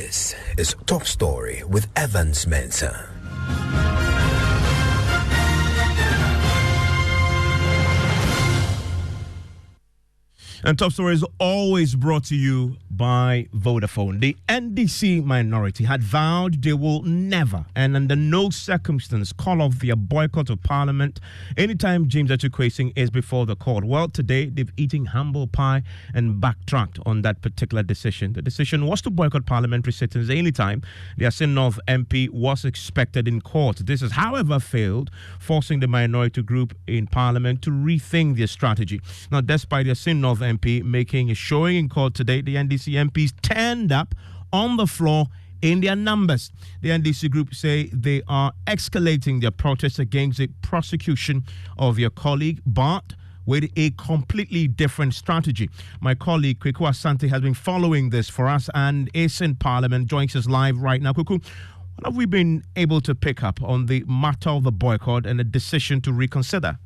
This is Top Story with Evans Mensah. And Top Story is always brought to you by Vodafone. The NDC minority had vowed they will never and under no circumstance call off their boycott of Parliament anytime James Etukwesing is before the court. Well, today they've eaten humble pie and backtracked on that particular decision. The decision was to boycott parliamentary sittings anytime the Assin North MP was expected in court. This has, however, failed, forcing the minority group in Parliament to rethink their strategy. Now, despite the Assin North MP making a showing in court today, the NDC MPs turned up on the floor in their numbers. The NDC group say they are escalating their protests against the prosecution of your colleague, but with a completely different strategy. My colleague, Kweku Asante, has been following this for us and is in Parliament, joins us live right now. Kweku, what have we been able to pick up on the matter of the boycott and the decision to reconsider?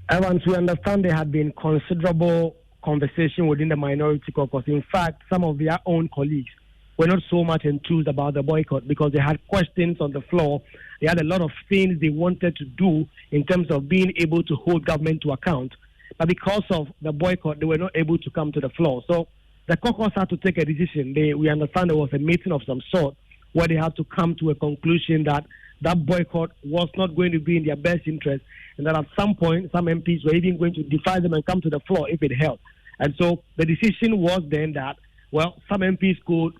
Evans, we understand there had been considerable conversation within the minority caucus. In fact, some of their own colleagues were not so much enthused about the boycott because they had questions on the floor. They had a lot of things they wanted to do in terms of being able to hold government to account. But because of the boycott, they were not able to come to the floor. So the caucus had to take a decision. We understand there was a meeting of some sort where they had to come to a conclusion that that boycott was not going to be in their best interest, and that at some point, some MPs were even going to defy them and come to the floor if it held. And so the decision was then that, well, some MPs could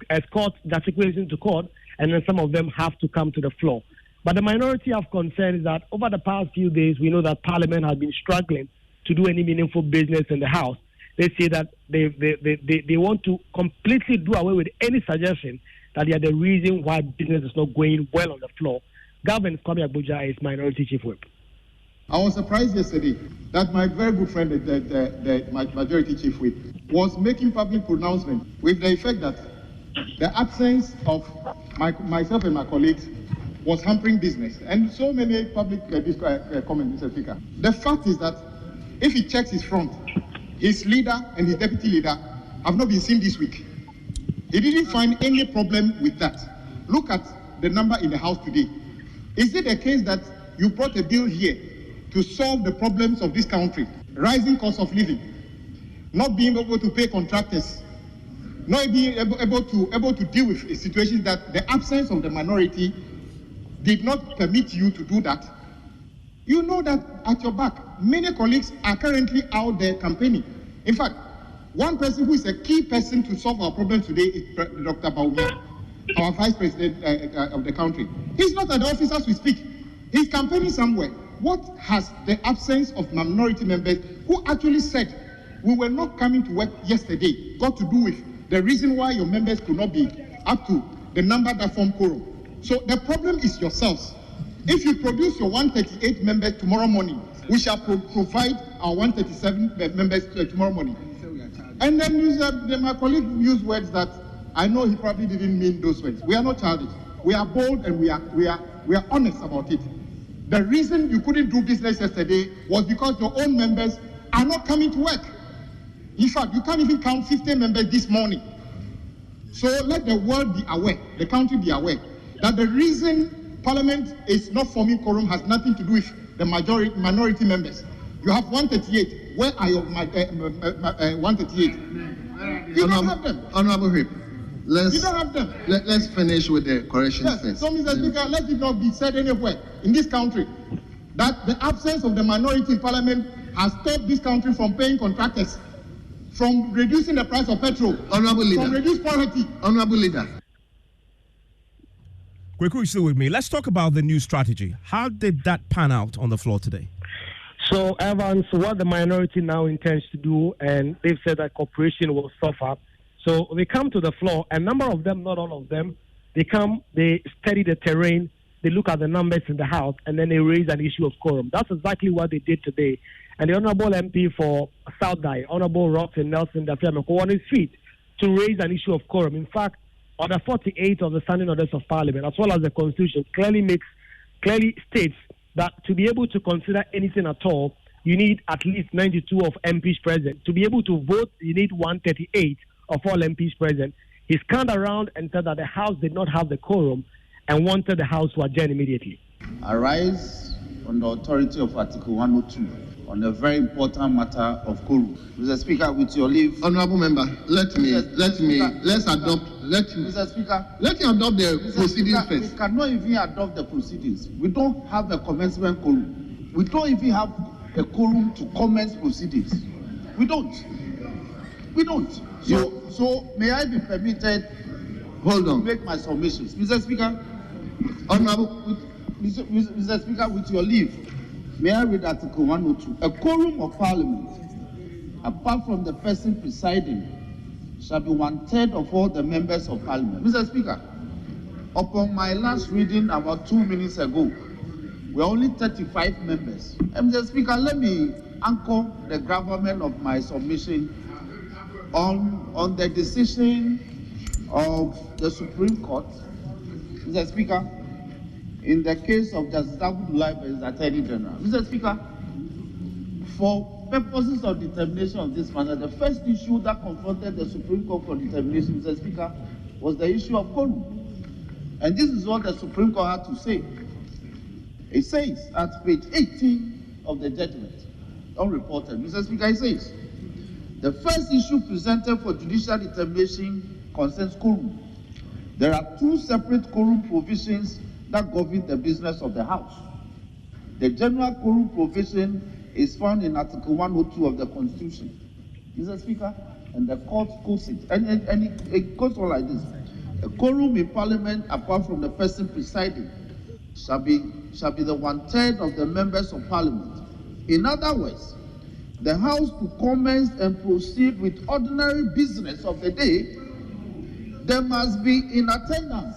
escort that situation to court, and then some of them have to come to the floor. But the minority of concern is that over the past few days, we know that Parliament has been struggling to do any meaningful business in the House. They say that they want to completely do away with any suggestion that they are the reason why business is not going well on the floor. Gavin Kwame Abuja is Minority Chief Whip. I was surprised yesterday that my very good friend, my Majority Chief Whip, was making public pronouncement with the effect that the absence of myself and my colleagues was hampering business. And so many public comments, Mr. Speaker. The fact is that if he checks his front, his leader and his deputy leader have not been seen this week. He didn't find any problem with that. Look at the number in the House today. Is it a case that you brought a bill here to solve the problems of this country? Rising cost of living, not being able to pay contractors, not being able to deal with a situation that the absence of the minority did not permit you to do that. You know that at your back, many colleagues are currently out there campaigning. In fact, one person who is a key person to solve our problems today is Dr. Baumi, our Vice President of the country. He's not at the office as we speak. He's campaigning somewhere. What has the absence of minority members who actually said we were not coming to work yesterday got to do with the reason why your members could not be up to the number that form quorum? So the problem is yourselves. If you produce your 138 members tomorrow morning, we shall provide our 137 members tomorrow morning. And then my colleague used words that I know he probably didn't mean those words. We are not childish. We are bold and we are honest about it. The reason you couldn't do business yesterday was because your own members are not coming to work. In fact, you can't even count 50 members this morning. So let the world be aware, the country be aware, that the reason Parliament is not forming quorum has nothing to do with the minority members. You have 138. Where are your 138? You don't have them. Honorable Whip, you don't have them. Let's finish with the correction first. So, Mr. Speaker, let it not be said anywhere in this country that the absence of the minority in Parliament has stopped this country from paying contractors, from reducing the price of petrol, Honorable Leader, from reduced poverty. Honorable Leader. Kweku is still with me. Let's talk about the new strategy. How did that pan out on the floor today? So, Evans, what the minority now intends to do, and they've said that cooperation will suffer. So they come to the floor, a number of them, not all of them, they come, they study the terrain, they look at the numbers in the House, and then they raise an issue of quorum. That's exactly what they did today. And the Honorable MP for South Dye, Honorable Robson Nelson Dafiameko, on his feet to raise an issue of quorum. In fact, Order 48 of the Standing Orders of Parliament, as well as the Constitution, clearly states that to be able to consider anything at all, you need at least 92 of MPs present. To be able to vote, you need 138 of all MPs present. He scanned around and said that the House did not have the quorum and wanted the House to adjourn immediately. I rise on the authority of Article 102 on a very important matter of quorum. Mr. Speaker, with your leave. Honorable member, let's adopt the proceedings first. We cannot even adopt the proceedings. We don't have a commencement quorum. We don't even have a quorum to commence proceedings. We don't. So may I be permitted to make my submissions? Mr. Speaker, Mr. Speaker, with your leave, may I read Article 102? A quorum of Parliament, apart from the person presiding, shall be 1/3 of all the members of Parliament. Mr. Speaker, upon my last reading about 2 minutes ago, we are only 35 members. Mr. Speaker, let me anchor the gravamen of my submission on the decision of the Supreme Court. Mr. Speaker, in the case of Justice Abdullahi as Attorney General. Mr. Speaker, for purposes of determination of this matter, the first issue that confronted the Supreme Court for determination, Mr. Speaker, was the issue of quorum. And this is what the Supreme Court had to say. It says at page 18 of the judgment, unreported, Mr. Speaker, it says, the first issue presented for judicial determination concerns quorum. There are 2 separate quorum provisions that govern the business of the House. The general quorum provision is found in Article 102 of the Constitution. Mr. Speaker, and the court quotes it. And it goes on like this. A quorum in Parliament, apart from the person presiding, shall be the 1/3 of the members of Parliament. In other words, the House to commence and proceed with ordinary business of the day, there must be in attendance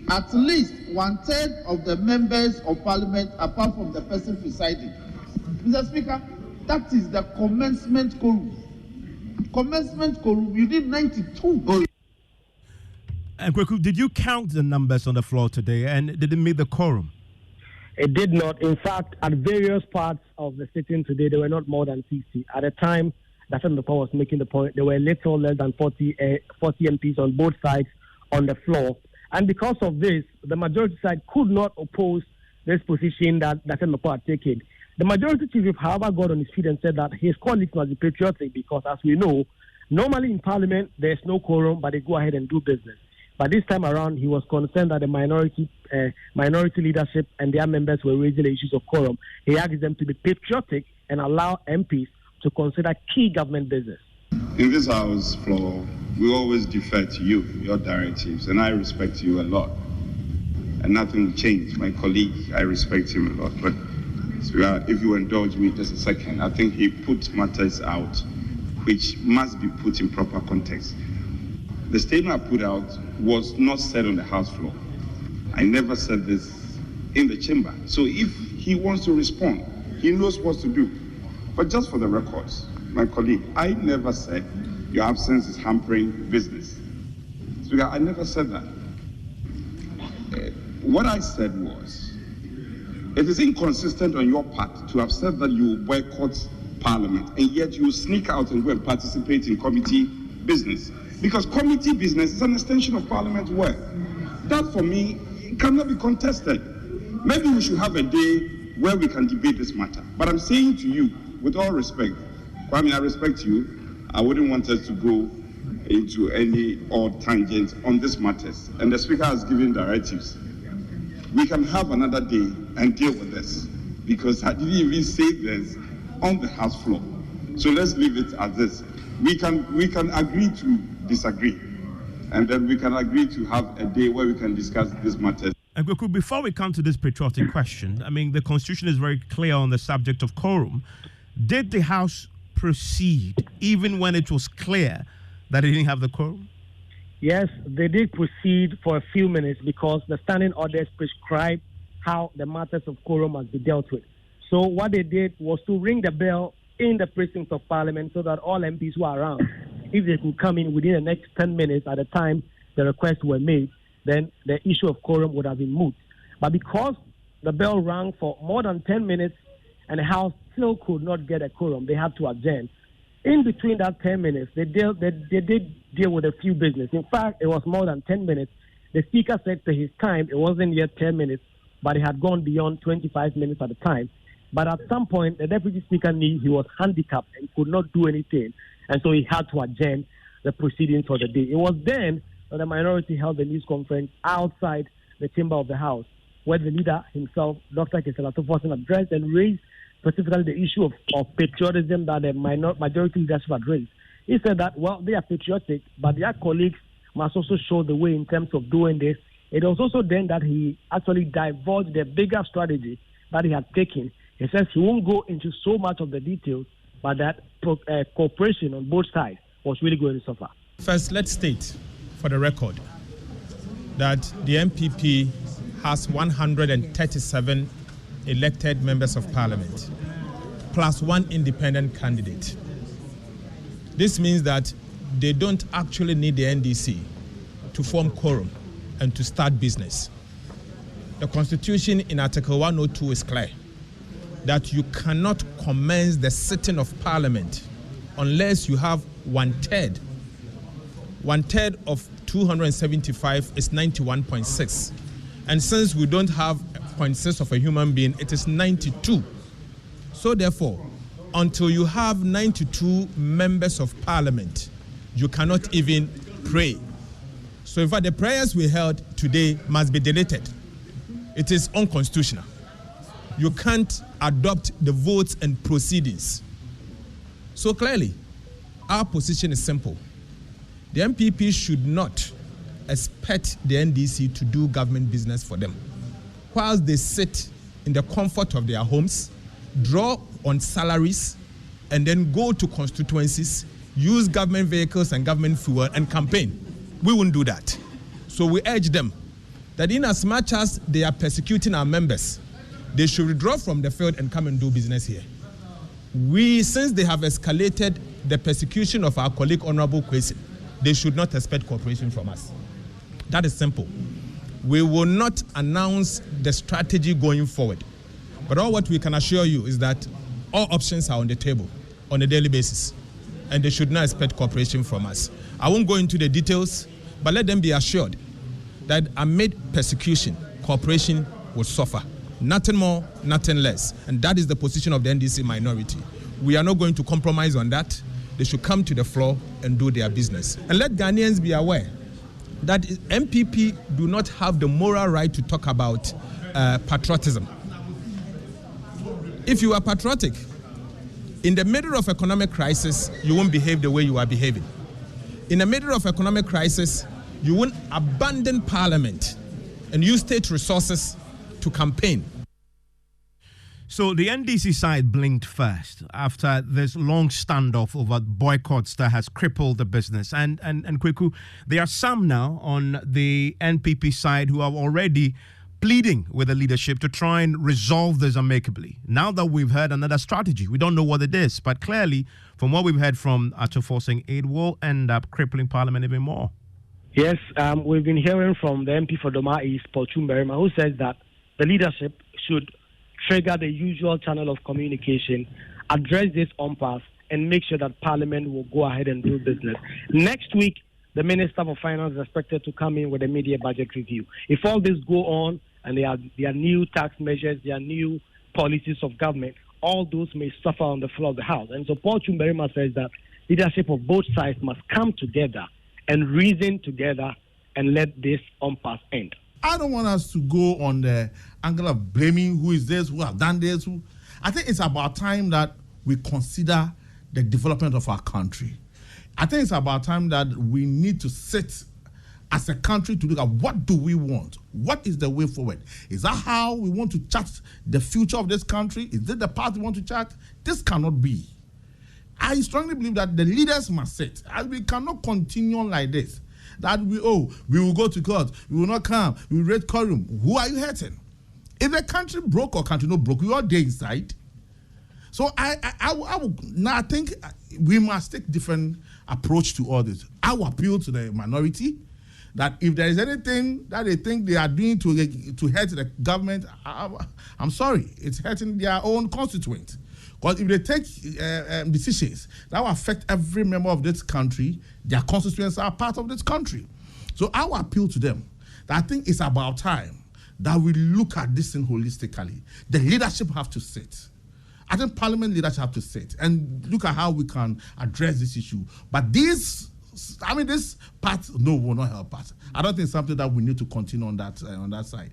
at least 1/3 of the members of Parliament, apart from the person presiding. Mr. Speaker, that is the commencement quorum. Commencement quorum, you need 92. And Kweku, did you count the numbers on the floor today, and did it meet the quorum? It did not. In fact, at various parts of the sitting today, there were not more than 60. At the time that Assin North was making the point, there were little less than 40 MPs on both sides on the floor. And because of this, the majority side could not oppose this position that Assin North had taken. The majority chief, however, got on his feet and said that his colleagues must be patriotic because, as we know, normally in Parliament, there's no quorum, but they go ahead and do business. But this time around, he was concerned that the minority leadership and their members were raising the issues of quorum. He asked them to be patriotic and allow MPs to consider key government business. In this House floor, we always defer to you, your directives, and I respect you a lot. And nothing will change. My colleague, I respect him a lot. But if you indulge me just a second, I think he put matters out which must be put in proper context. The statement I put out was not said on the House floor. I never said this in the chamber. So if he wants to respond, he knows what to do. But just for the records, my colleague, I never said your absence is hampering business. So I never said that. What I said was, it is inconsistent on your part to have said that you boycott Parliament, and yet you sneak out and go and participate in committee business. Because committee business is an extension of Parliament's work. That, for me, cannot be contested. Maybe we should have a day where we can debate this matter. But I'm saying to you, with all respect, I respect you, I wouldn't want us to go into any odd tangents on this matters. And the Speaker has given directives. We can have another day and deal with this, because I didn't even say this on the House floor. So let's leave it as this. We can agree to disagree, and then we can agree to have a day where we can discuss this matter. And Kweku, before we come to this patriotic question, I mean, the Constitution is very clear on the subject of quorum. Did the House proceed even when it was clear that it didn't have the quorum? Yes, they did proceed for a few minutes because the standing orders prescribe how the matters of quorum must be dealt with. So what they did was to ring the bell in the precincts of Parliament so that all MPs who are around, if they could come in within the next 10 minutes at the time the requests were made, then the issue of quorum would have been moot. But because the bell rang for more than 10 minutes and the House still could not get a quorum, they had to adjourn. In between that 10 minutes, they did deal with a few business. In fact, it was more than 10 minutes. The speaker said to his time, it wasn't yet 10 minutes, but it had gone beyond 25 minutes at the time. But at some point, the deputy speaker knew he was handicapped and could not do anything, and so he had to adjourn the proceedings for the day. It was then that the minority held a news conference outside the chamber of the House, where the leader himself, Dr. Kesela, addressed and raised specifically the issue of patriotism that the majority leadership had raised. He said that, well, they are patriotic, but their colleagues must also show the way in terms of doing this. It was also then that he actually divulged the bigger strategy that he had taken. He says he won't go into so much of the details, but that cooperation on both sides was really going to suffer. First, let's state for the record that the MPP has 137 elected members of parliament, plus one independent candidate. This means that they don't actually need the NDC to form quorum and to start business. The Constitution in Article 102 is clear that you cannot commence the sitting of parliament unless you have one-third. One-third of 275 is 91.6. And since we don't have 0.6 of a human being, it is 92. So therefore, until you have 92 members of parliament, you cannot even pray. So in fact, the prayers we held today must be deleted. It is unconstitutional. You can't adopt the votes and proceedings. So clearly, our position is simple. The MPP should not expect the NDC to do government business for them, whilst they sit in the comfort of their homes, draw on salaries, and then go to constituencies, use government vehicles and government fuel and campaign. We won't do that. So we urge them that in as much as they are persecuting our members, they should withdraw from the field and come and do business here. Since they have escalated the persecution of our colleague Honorable Kwesi, they should not expect cooperation from us. That is simple. We will not announce the strategy going forward. But all what we can assure you is that all options are on the table on a daily basis, and they should not expect cooperation from us. I won't go into the details, but let them be assured that amid persecution, cooperation will suffer. Nothing more, nothing less. And that is the position of the NDC minority. We are not going to compromise on that. They should come to the floor and do their business. And let Ghanaians be aware that MPP do not have the moral right to talk about patriotism. If you are patriotic, in the middle of economic crisis, you won't behave the way you are behaving. In the middle of economic crisis, you won't abandon parliament and use state resources to campaign. So the NDC side blinked first after this long standoff over boycotts that has crippled the business. And Kweku, there are some now on the NPP side who are already pleading with the leadership to try and resolve this amicably. Now that we've heard another strategy, we don't know what it is, but clearly from what we've heard from Ato Forcing, it will end up crippling Parliament even more. Yes, we've been hearing from the MP for Doma East, Paul Chumberima, who says that the leadership should trigger the usual channel of communication, address this impasse, and make sure that Parliament will go ahead and do business. Next week, the Minister for Finance is expected to come in with a mid-year budget review. If all this go on, and there are new tax measures, there are new policies of government, all those may suffer on the floor of the House. And so Paul Chumberima says that leadership of both sides must come together and reason together and let this impasse end. I don't want us to go on the angle of blaming who is this, who have done this. I think it's about time that we consider the development of our country. I think it's about time that we need to sit as a country to look at what do we want? What is the way forward? Is that how we want to chart the future of this country? Is this the path we want to chart? This cannot be. I strongly believe that the leaders must sit. And we cannot continue like this. That we will go to court, we will not come, we will raise quorum. Who are you hurting? If the country broke or country not broke, we all there inside. So I think we must take different approach to all this. I will appeal to the minority that if there is anything that they think they are doing to hurt the government, I'm sorry, it's hurting their own constituents. Because if they take decisions that will affect every member of this country, their constituents are part of this country. So I will appeal to them that I think it's about time that we look at this thing holistically. The leadership have to sit. I think Parliament leadership have to sit and look at how we can address this issue. But this part, no, will not help us. I don't think it's something that we need to continue on that side.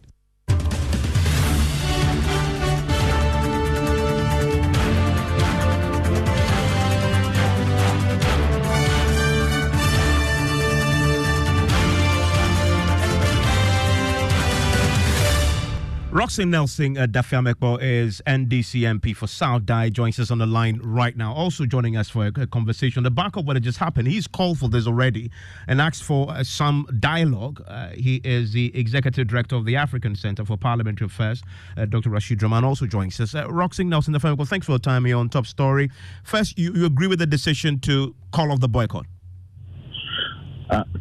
Roxanne Nelson Dafiamekbo is NDC MP for South Dai, joins us on the line right now. Also joining us for a conversation on the back of what had just happened. He's called for this already and asked for some dialogue. He is the Executive Director of the African Center for Parliamentary Affairs, Dr. Rashid Rahman, also joins us. Roxanne Nelson Dafiamekbo, thanks for your time here on Top Story. First, you agree with the decision to call off the boycott?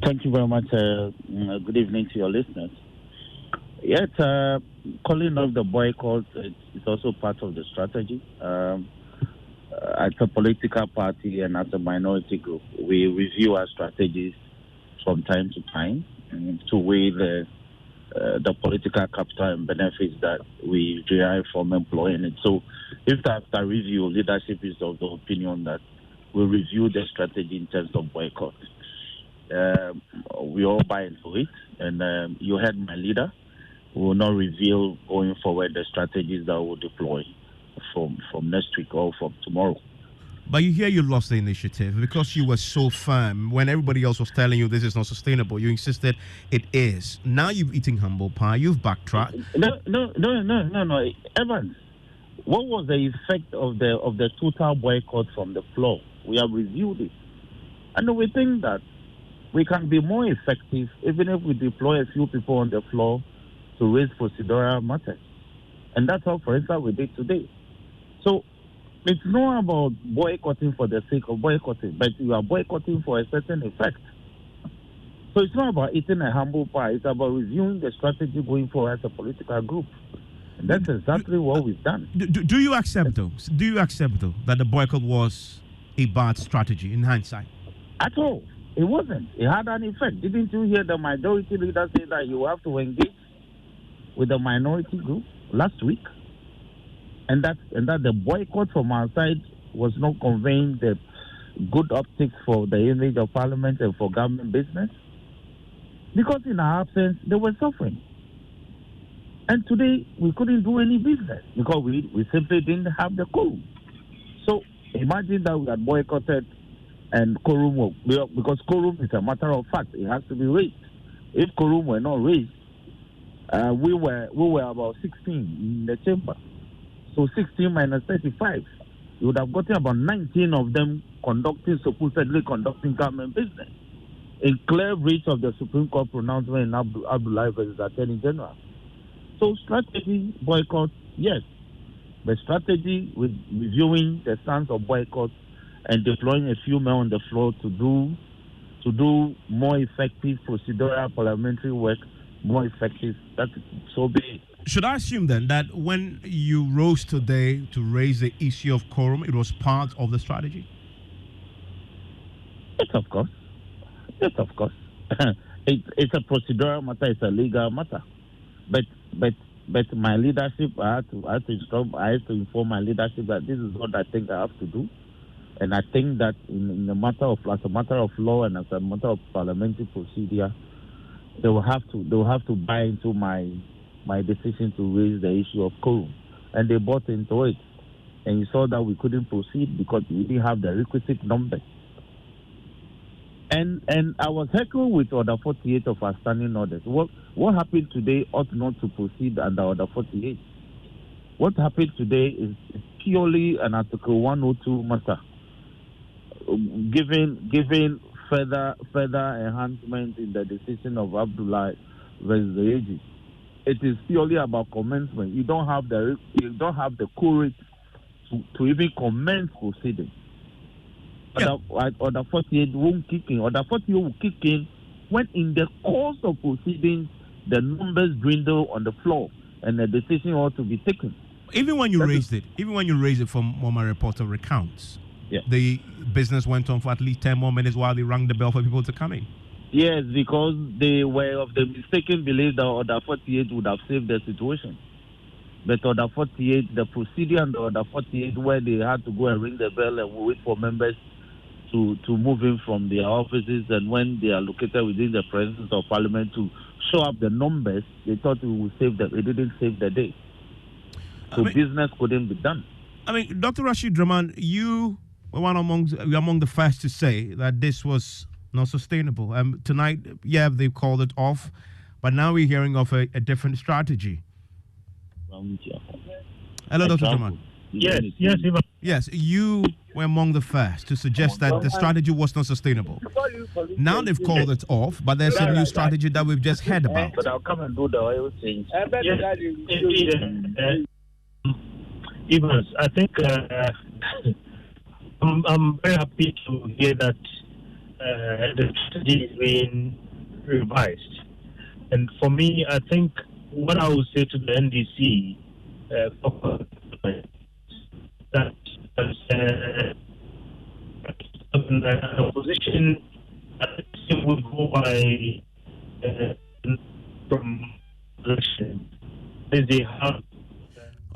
Thank you very much. Good evening to your listeners. Yes, calling off the boycott is also part of the strategy. As a political party and as a minority group, we review our strategies from time to time to weigh the political capital and benefits that we derive from employing it. So if after review, leadership is of the opinion that we review the strategy in terms of boycott. We all buy into it, and you heard my leader. We will not reveal going forward the strategies that we'll deploy from next week or from tomorrow. But you lost the initiative because you were so firm when everybody else was telling you this is not sustainable. You insisted it is. Now you've eaten humble pie. You've backtracked. No. Evans, what was the effect of the total boycott from the floor? We have reviewed it, and we think that we can be more effective even if we deploy a few people on the floor to raise procedural matters. And that's how, for instance, we did today. So it's not about boycotting for the sake of boycotting, but you are boycotting for a certain effect. So it's not about eating a humble pie. It's about reviewing the strategy going forward as a political group. And that's exactly what we've done. Do you accept, though? Do you accept, though, that the boycott was a bad strategy in hindsight? At all. It wasn't. It had an effect. Didn't you hear the majority leader say that you have to engage with the minority group last week, and that the boycott from our side was not conveying the good optics for the image of Parliament and for government business? Because in our absence, they were suffering. And today, we couldn't do any business because we simply didn't have the quorum. So imagine that we had boycotted and quorum, because quorum is a matter of fact. It has to be raised. If quorum were not raised, we were about 16 in the chamber. So 16 minus 35, you would have gotten about 19 of them supposedly conducting government business, in clear breach of the Supreme Court pronouncement in Abdullah versus Attorney General. So strategy, boycott, yes. But strategy with reviewing the stance of boycott and deploying a few men on the floor to do more effective procedural parliamentary work, more effective, that's so big. Should I assume then that when you rose today to raise the issue of quorum, it was part of the strategy? Yes, of course. It's a procedural matter, it's a legal matter. But my leadership, I had to inform my leadership that this is what I think I have to do. And I think that in the matter of, as a matter of law and as a matter of parliamentary procedure, they will have to buy into my decision to raise the issue of quorum. And they bought into it. And you saw that we couldn't proceed because we didn't have the requisite numbers. And I was heckling with Order 48 of our standing orders. What happened today ought not to proceed under Order 48. What happened today is purely an Article 102 matter, giving further enhancement in the decision of Abdullah versus the AG. It is purely about commencement. You don't have the courage to even commence proceeding. Yeah. Order 48 won't kick in. Order 48 will kick in when, in the course of proceedings, the numbers dwindle on the floor and the decision ought to be taken. Even when you raised it from what my reporter recounts, the business went on for at least 10 more minutes while they rang the bell for people to come in. Yes, because they were of the mistaken belief that Order 48 would have saved the situation. But Order 48, the procedure under Order 48, where they had to go and ring the bell and wait for members to move in from their offices, and when they are located within the presence of Parliament to show up the numbers, they thought it would save them. It didn't save the day. So business couldn't be done. I mean, Dr. Rashid Draman, you were among the first to say that this was not sustainable. Tonight, they've called it off, but now we're hearing of a different strategy. Hello, Dr. Draman. Yes, Ivan. Yes, you were among the first to suggest that the strategy was not sustainable. Now they've called it off, but there's a new strategy that we've just heard about. But I'll come and do the oil change. Evans, I think I'm very happy to hear that the strategy is being revised. And for me, I think what I would say to the NDC that the opposition would go by from election. They have.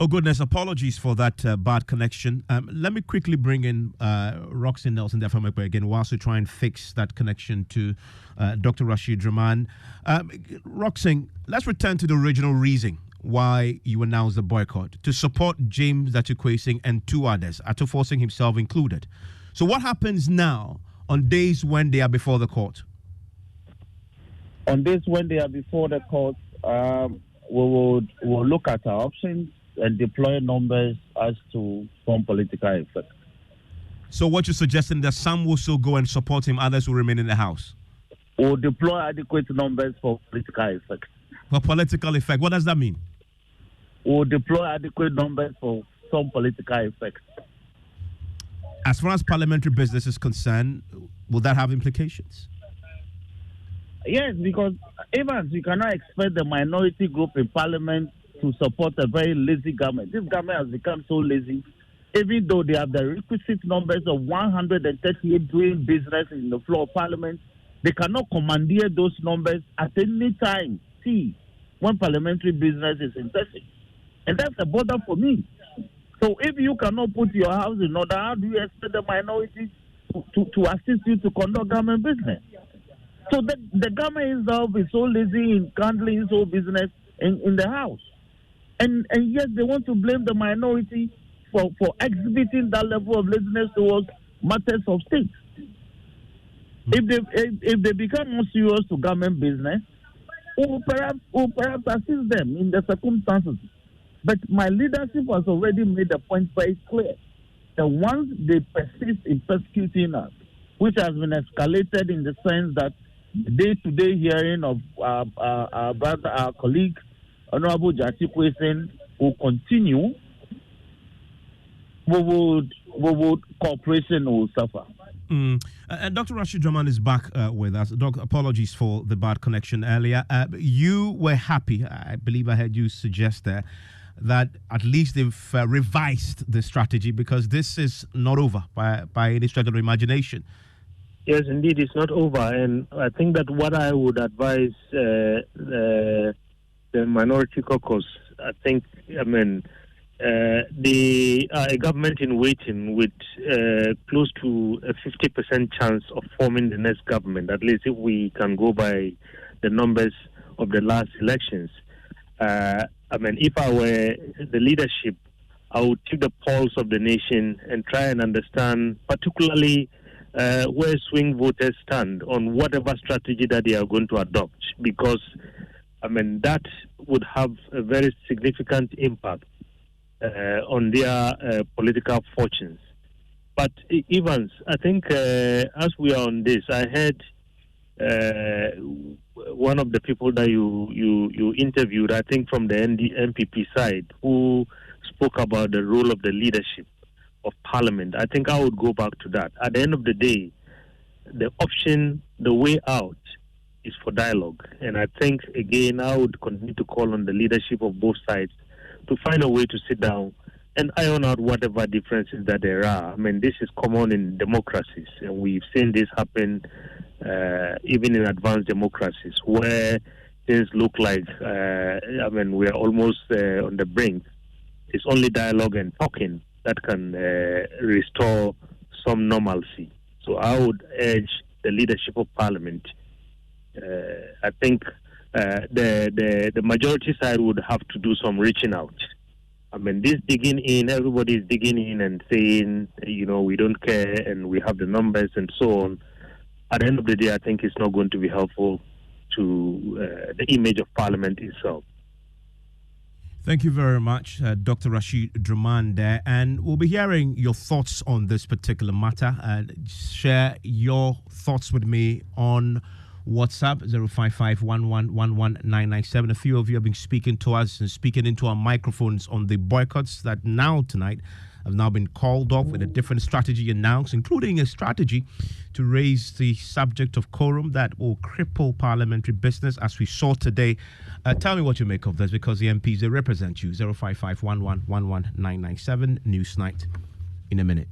Oh, goodness. Apologies for that bad connection. Let me quickly bring in Roxy Nelson there from Ekpe again whilst we try and fix that connection to Dr. Rashid Draman. Roxy, let's return to the original reason why you announced the boycott, to support James Atukwesing and two others, Atuforcing himself included. So what happens now on days when they are before the court? On days when they are before the court, we'll look at our options and deploy numbers as to some political effect. So what you're suggesting that some will still go and support him, others will remain in the house? We'll deploy adequate numbers for political effect. For political effect, what does that mean? We'll deploy adequate numbers for some political effect. As far as parliamentary business is concerned, will that have implications? Yes, because Evans, you cannot expect the minority group in parliament to support a very lazy government. This government has become so lazy, even though they have the requisite numbers of 138 doing business in the floor of parliament, they cannot commandeer those numbers at any time. See, when parliamentary business is in session. And that's a bother for me. So if you cannot put your house in order, how do you expect the minority to assist you to conduct government business? So the government itself is so lazy in handling its own business in the house. And yes, they want to blame the minority for exhibiting that level of laziness towards matters of state. If they become more serious to government business, we'll perhaps assist them in the circumstances. But my leadership has already made the point very clear that once they persist in persecuting us, which has been escalated in the sense that the day-to-day hearing of our colleague, Honorable Atukwesing, will continue, cooperation will suffer. And Dr. Rashid Draman is back with us. Doc, apologies for the bad connection earlier. You were happy, I believe I heard you suggest there, that at least they've revised the strategy because this is not over by any stretch of the imagination. Yes, indeed, it's not over. And I think that what I would advise the minority caucus, they are a government in waiting with close to a 50% chance of forming the next government, at least if we can go by the numbers of the last elections. If I were the leadership, I would take the pulse of the nation and try and understand particularly where swing voters stand on whatever strategy that they are going to adopt, because that would have a very significant impact on their political fortunes. But Evans, I think as we are on this, I heard one of the people that you interviewed, I think from the MPP side, who spoke about the role of the leadership of Parliament. I think I would go back to that. At the end of the day, the option, the way out, is for dialogue. And I think, again, I would continue to call on the leadership of both sides to find a way to sit down and iron out whatever differences that there are. I mean, this is common in democracies, and we've seen this happen even in advanced democracies where things look like, we're almost on the brink. It's only dialogue and talking that can restore some normalcy. So I would urge the leadership of Parliament. I think the majority side would have to do some reaching out. I mean, this digging in, everybody is digging in and saying, we don't care and we have the numbers and so on. At the end of the day, I think it's not going to be helpful to the image of Parliament itself. Thank you very much, Dr. Rashid Draman there. And we'll be hearing your thoughts on this particular matter. Share your thoughts with me on WhatsApp 05511119997. A few of you have been speaking to us and speaking into our microphones on the boycotts that now tonight have now been called off with a different strategy announced, including a strategy to raise the subject of quorum that will cripple parliamentary business as we saw today. Tell me what you make of this, because the MPs, they represent you. 05511119997. Newsnight in a minute.